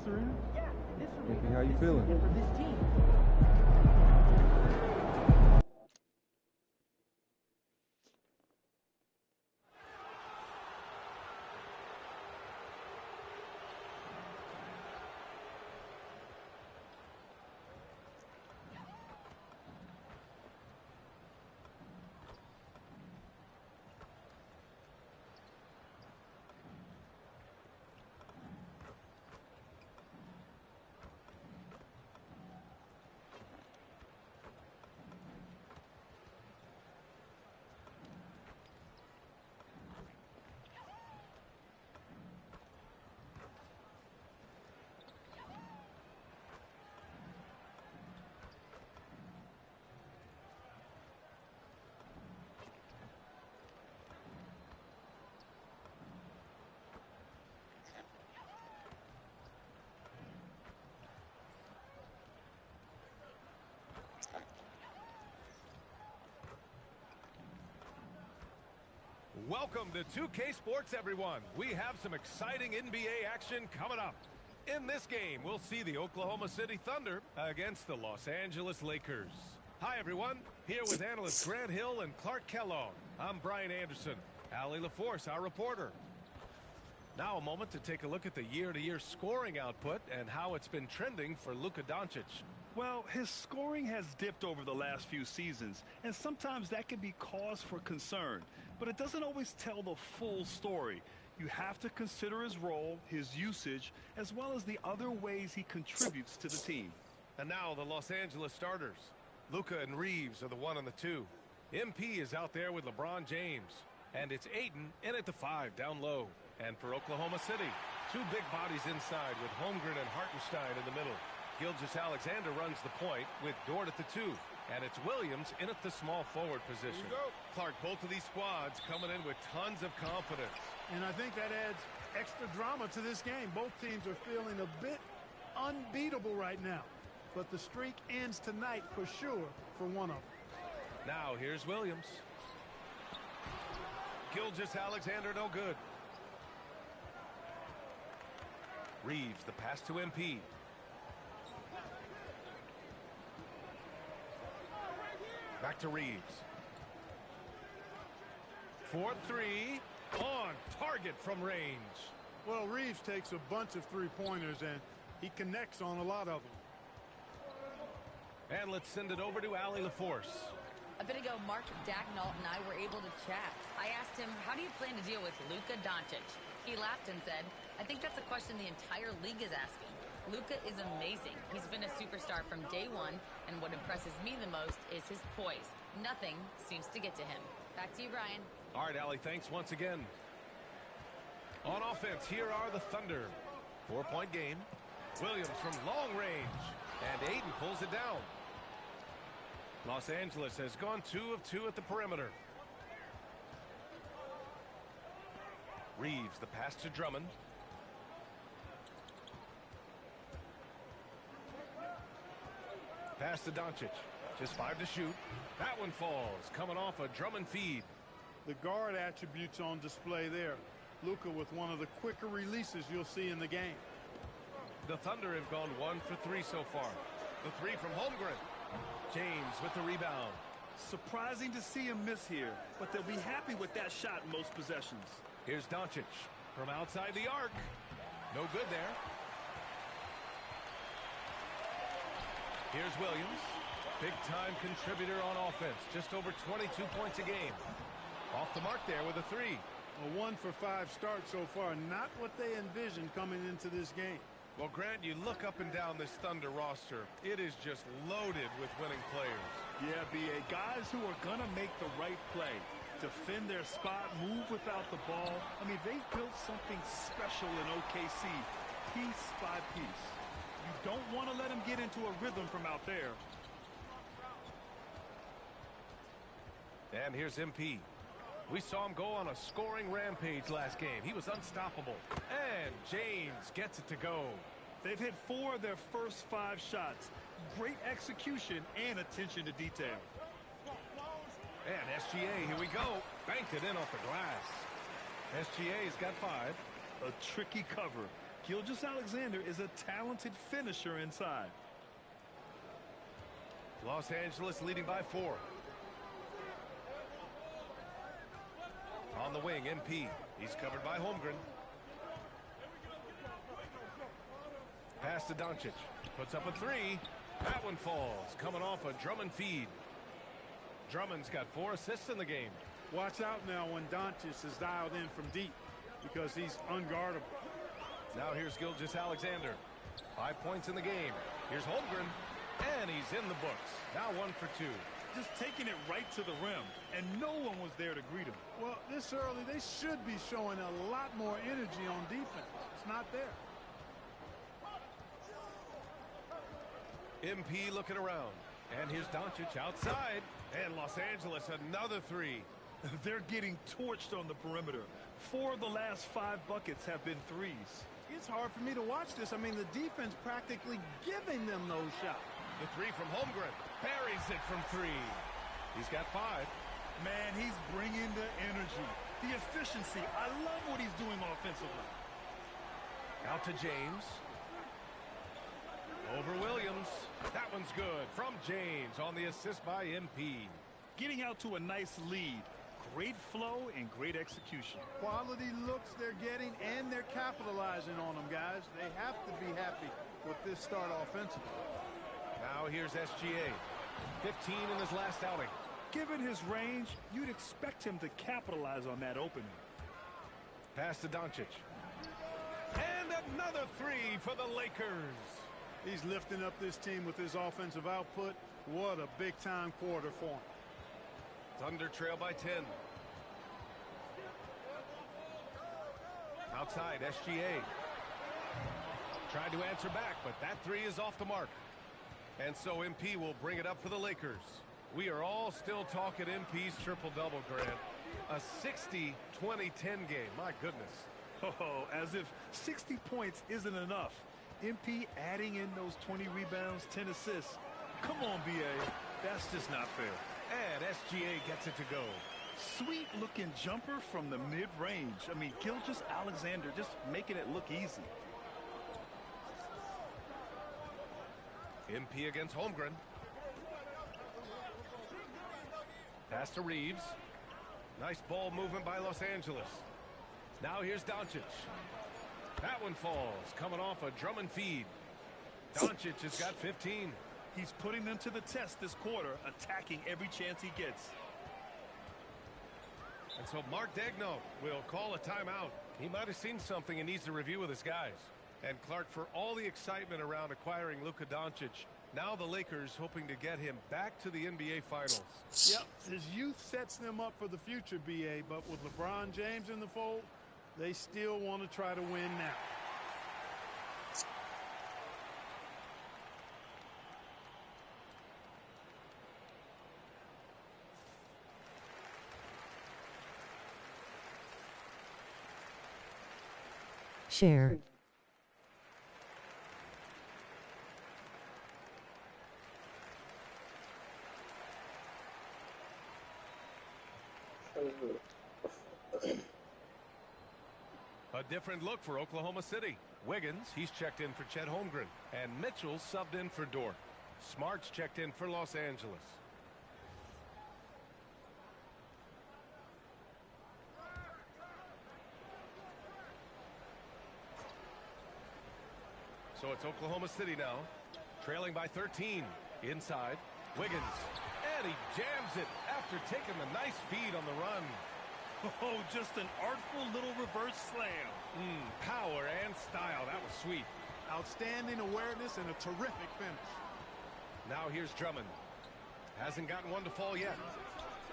MP, how you feeling? Welcome to 2K Sports, everyone. We have some exciting NBA action coming up. In this game, we'll see the Oklahoma City Thunder against the Los Angeles Lakers. Hi, everyone. Here with analysts Grant Hill and Clark Kellogg. I'm Brian Anderson. Allie LaForce, our reporter. Now a moment to take a look at the year-to-year scoring output and how it's been trending for Luka Doncic. Well, his scoring has dipped over the last few seasons, and sometimes that can be cause for concern. But it doesn't always tell the full story. You have to consider his role, his usage, as well as the other ways he contributes to the team. And now the Los Angeles starters. Luka and Reeves are the 1 and the 2. MP is out there with LeBron James. And it's Ayton in at the 5 down low. And for Oklahoma City, 2 big bodies inside with Holmgren and Hartenstein in the middle. Gilgeous-Alexander runs the point with Dort at the 2. And it's Williams in at the small forward position. Clark, both of these squads coming in with tons of confidence. And I think that adds extra drama to this game. Both teams are feeling a bit unbeatable right now. But the streak ends tonight for sure for one of them. Now here's Williams. Gilgeous-Alexander no good. Reeves, the pass to MP. Back to Reeves. 4-3. On target from range. Well, Reeves takes a bunch of three-pointers, and he connects on a lot of them. And let's send it over to Allie LaForce. A bit ago, Mark Dagnall and I were able to chat. I asked him, how do you plan to deal with Luka Doncic? He laughed and said, I think that's a question the entire league is asking. Luka is amazing. He's been a superstar from day one, and what impresses me the most is his poise. Nothing seems to get to him. Back to you, Brian. All right, Allie, thanks once again. On offense, here are the Thunder. 4-point game. Williams from long range. And Ayton pulls it down. Los Angeles has gone 2 of 2 at the perimeter. Reeves, the pass to Drummond. Pass to Doncic. Just 5 to shoot. That one falls. Coming off a Drummond feed. The guard attributes on display there. Luka with one of the quicker releases you'll see in the game. The Thunder have gone 1 for 3 so far. The 3 from Holmgren. James with the rebound. Surprising to see him miss here, but they'll be happy with that shot in most possessions. Here's Doncic from outside the arc. No good there. Here's Williams. Big-time contributor on offense. Just over 22 points a game. Off the mark there with a 3. A 1 for 5 start so far. Not what they envisioned coming into this game. Well, Grant, you look up and down this Thunder roster. It is just loaded with winning players. Yeah, B.A. Guys who are going to make the right play. Defend their spot, move without the ball. I mean, they've built something special in OKC, piece by piece. You don't want to let him get into a rhythm from out there. And here's MP. We saw him go on a scoring rampage last game. He was unstoppable. And James gets it to go. They've hit 4 of their first 5 shots. Great execution and attention to detail. And SGA, here we go. Banked it in off the glass. SGA's got 5. A tricky cover. Gilgeous-Alexander is a talented finisher inside. Los Angeles leading by 4. On the wing, MP. He's covered by Holmgren. Pass to Doncic. Puts up a 3. That one falls. Coming off a Drummond feed. Drummond's got 4 assists in the game. Watch out now when Doncic is dialed in from deep because he's unguardable. Now here's Gilgeous-Alexander. 5 points in the game. Here's Holmgren. And he's in the books. Now 1 for 2. Just taking it right to the rim, and no one was there to greet him. Well, this early, they should be showing a lot more energy on defense. It's not there. MP looking around. And here's Doncic outside. And Los Angeles, another 3. They're getting torched on the perimeter. 4 of the last 5 buckets have been threes. It's hard for me to watch this. I mean, the defense practically giving them those shots. The 3 from Holmgren. Buries it from 3. He's got 5. Man, he's bringing the energy, the efficiency. I love what he's doing offensively. Out to James. Over Williams. That one's good. From James on the assist by MP. Getting out to a nice lead. Great flow and great execution. Quality looks they're getting, and they're capitalizing on them, guys. They have to be happy with this start offensively. Now here's SGA. 15 in his last outing. Given his range, you'd expect him to capitalize on that opening. Pass to Doncic. And another 3 for the Lakers. He's lifting up this team with his offensive output. What a big-time quarter for him. Thunder trail by 10. Outside, SGA. Tried to answer back, but that 3 is off the mark. And so MP will bring it up for the Lakers. We are all still talking MP's triple-double, Grant. A 60-20-10 game. My goodness. Oh, as if 60 points isn't enough. MP adding in those 20 rebounds, 10 assists. Come on, BA. That's just not fair. And SGA gets it to go. Sweet-looking jumper from the mid-range. I mean, Gilgeous-Alexander just making it look easy. MP against Holmgren. Pass to Reeves. Nice ball movement by Los Angeles. Now here's Doncic. That one falls. Coming off a Drummond feed. Doncic has got 15. He's putting them to the test this quarter, attacking every chance he gets. And so Mark Daigneault will call a timeout. He might have seen something and needs to review with his guys. And Clark, for all the excitement around acquiring Luka Doncic, now the Lakers hoping to get him back to the NBA Finals. Yep, his youth sets them up for the future, BA, but with LeBron James in the fold, they still want to try to win now. Share. A different look for Oklahoma City. Wiggins, he's checked in for Chet Holmgren. And Mitchell subbed in for Dort. Smart's checked in for Los Angeles. So it's Oklahoma City now, trailing by 13. Inside, Wiggins. And he jams it after taking the nice feed on the run. Oh, just an artful little reverse slam. Power and style. That was sweet. Outstanding awareness and a terrific finish. Now here's Drummond. Hasn't gotten one to fall yet.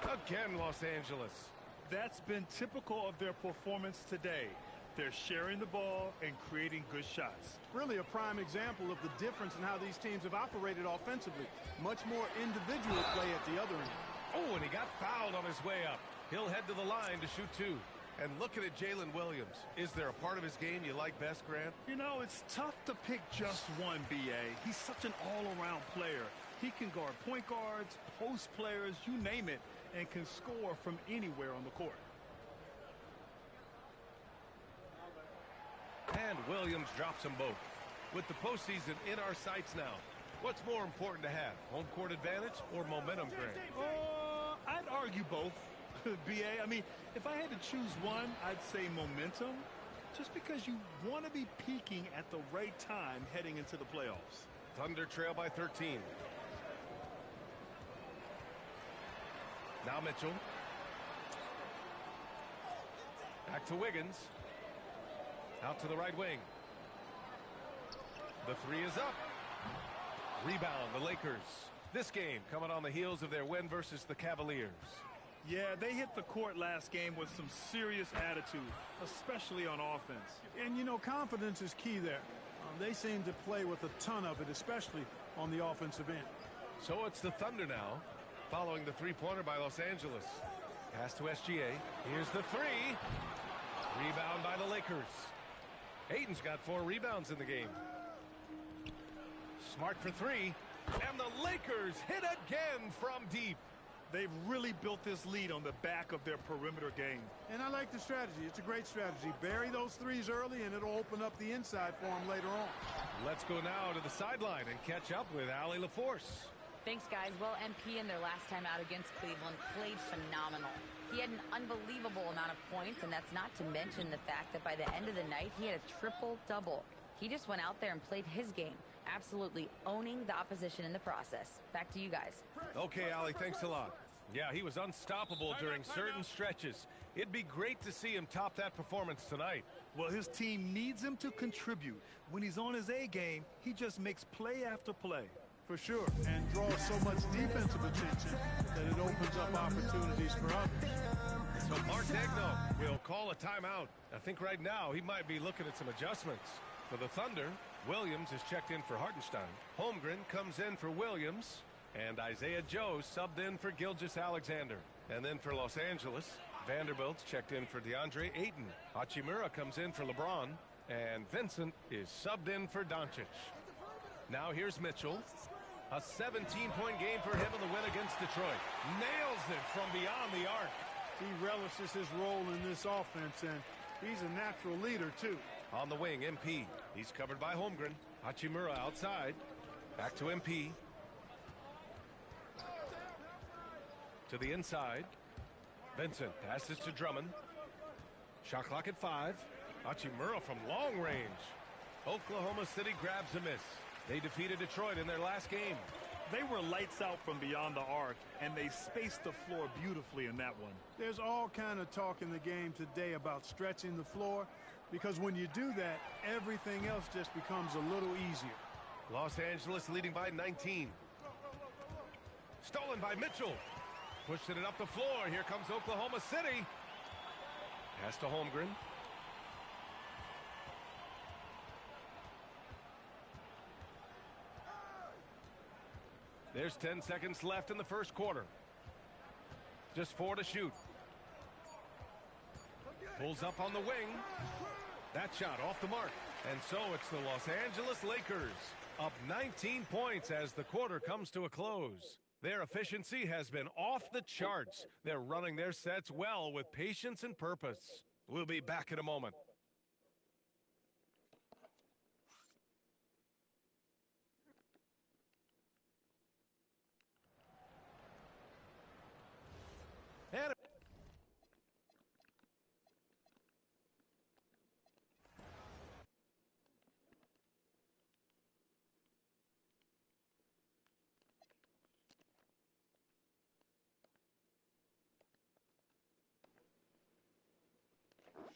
Again, Los Angeles. That's been typical of their performance today. They're sharing the ball and creating good shots. Really a prime example of the difference in how these teams have operated offensively. Much more individual play at the other end. Oh, and he got fouled on his way up. He'll head to the line to shoot 2. And looking at Jalen Williams, is there a part of his game you like best, Grant? You know, it's tough to pick just one, BA. He's such an all-around player. He can guard point guards, post players, you name it, and can score from anywhere on the court. And Williams drops them both. With the postseason in our sights now, what's more important to have, home court advantage or momentum, Greg? I'd argue both, B.A. I mean, if I had to choose one, I'd say momentum, just because you want to be peaking at the right time heading into the playoffs. Thunder trail by 13. Now Mitchell. Back to Wiggins. Out to the right wing. The three is up. Rebound, the Lakers. This game coming on the heels of their win versus the Cavaliers. Yeah, they hit the court last game with some serious attitude, especially on offense. And, you know, confidence is key there. They seem to play with a ton of it, especially on the offensive end. So it's the Thunder now, following the three-pointer by Los Angeles. Pass to SGA. Here's the three. Rebound by the Lakers. Ayton's got 4 rebounds in the game. Smart for three. And the Lakers hit again from deep. They've really built this lead on the back of their perimeter game. And I like the strategy. It's a great strategy. Bury those threes early, and it'll open up the inside for them later on. Let's go now to the sideline and catch up with Allie LaForce. Thanks, guys. Well, MP in their last time out against Cleveland played phenomenal. He had an unbelievable amount of points, and that's not to mention the fact that by the end of the night, he had a triple-double. He just went out there and played his game, absolutely owning the opposition in the process. Back to you guys. Okay, Allie, thanks a lot. Yeah, he was unstoppable during certain stretches. It'd be great to see him top that performance tonight. Well, his team needs him to contribute. When he's on his A game, he just makes play after play. For sure, and draws so much defensive attention that it opens up opportunities for others. So Mark Daigneault will call a timeout. I think right now he might be looking at some adjustments. For the Thunder, Williams is checked in for Hartenstein. Holmgren comes in for Williams. And Isaiah Joe subbed in for Gilgeous-Alexander. And then for Los Angeles, Vanderbilt's checked in for DeAndre Ayton. Hachimura comes in for LeBron. And Vincent is subbed in for Doncic. Now here's Mitchell. A 17-point game for him in the win against Detroit. Nails it from beyond the arc. He relishes his role in this offense, and he's a natural leader, too. On the wing, MP. He's covered by Holmgren. Hachimura outside. Back to MP. To the inside. Vincent passes to Drummond. Shot clock at 5. Hachimura from long range. Oklahoma City grabs a miss. They defeated Detroit in their last game. They were lights out from beyond the arc, and they spaced the floor beautifully in that one. There's all kind of talk in the game today about stretching the floor, because when you do that, everything else just becomes a little easier. Los Angeles leading by 19. Stolen by Mitchell. Pushing it up the floor. Here comes Oklahoma City. Pass to Holmgren. There's 10 seconds left in the first quarter. Just 4 to shoot. Pulls up on the wing. That shot off the mark. And so it's the Los Angeles Lakers up 19 points as the quarter comes to a close. Their efficiency has been off the charts. They're running their sets well with patience and purpose. We'll be back in a moment.